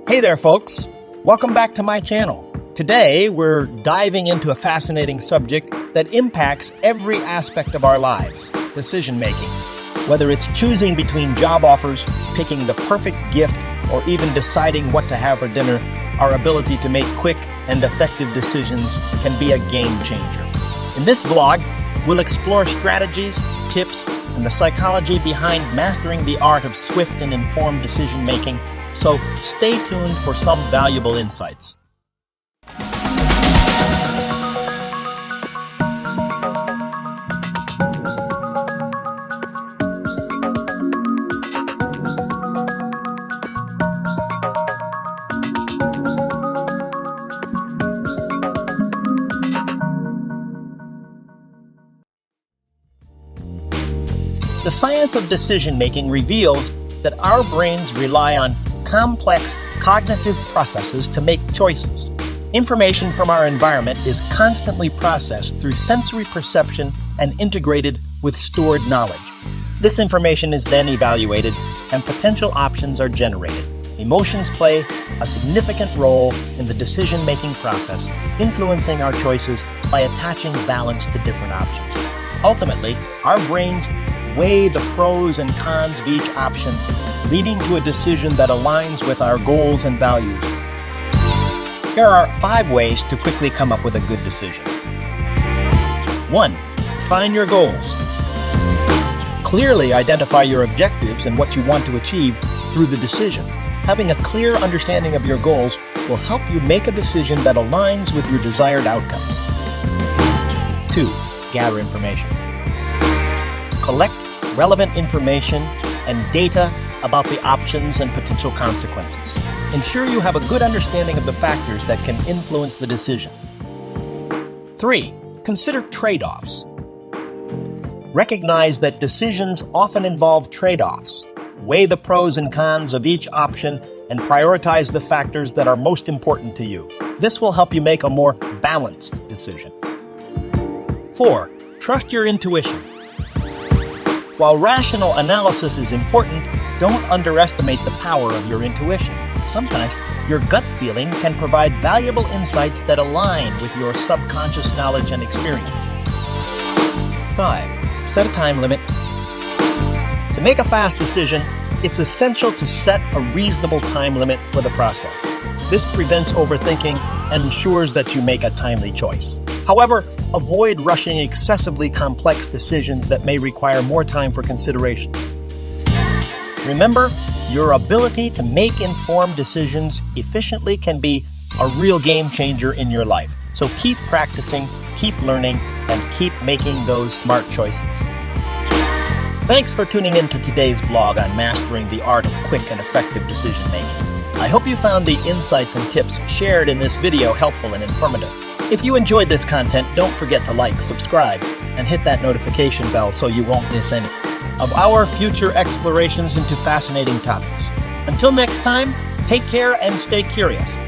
Hey there, folks. Welcome back to my channel. Today, we're diving into a fascinating subject that impacts every aspect of our lives, decision making. Whether it's choosing between job offers, picking the perfect gift, or even deciding what to have for dinner, our ability to make quick and effective decisions can be a game changer. In this vlog, we'll explore strategies, tips, and the psychology behind mastering the art of swift and informed decision making. So stay tuned for some valuable insights. The science of decision-making reveals that our brains rely on complex cognitive processes to make choices. Information from our environment is constantly processed through sensory perception and integrated with stored knowledge. This information is then evaluated and potential options are generated. Emotions play a significant role in the decision-making process, influencing our choices by attaching valence to different options. Ultimately, our brains weigh the pros and cons of each option, leading to a decision that aligns with our goals and values. Here are 5 ways to quickly come up with a good decision. 1. Define your goals. Clearly identify your objectives and what you want to achieve through the decision. Having a clear understanding of your goals will help you make a decision that aligns with your desired outcomes. 2. Gather information. Collect relevant information and data about the options and potential consequences. Ensure you have a good understanding of the factors that can influence the decision. 3. Consider trade-offs. Recognize that decisions often involve trade-offs. Weigh the pros and cons of each option and prioritize the factors that are most important to you. This will help you make a more balanced decision. 4. Trust your intuition. While rational analysis is important, don't underestimate the power of your intuition. Sometimes, your gut feeling can provide valuable insights that align with your subconscious knowledge and experience. 5. Set a time limit. To make a fast decision, it's essential to set a reasonable time limit for the process. This prevents overthinking and ensures that you make a timely choice. However, avoid rushing excessively complex decisions that may require more time for consideration. Remember, your ability to make informed decisions efficiently can be a real game changer in your life. So keep practicing, keep learning, and keep making those smart choices. Thanks for tuning in to today's vlog on mastering the art of quick and effective decision making. I hope you found the insights and tips shared in this video helpful and informative. If you enjoyed this content, don't forget to like, subscribe, and hit that notification bell so you won't miss any of our future explorations into fascinating topics. Until next time, take care and stay curious.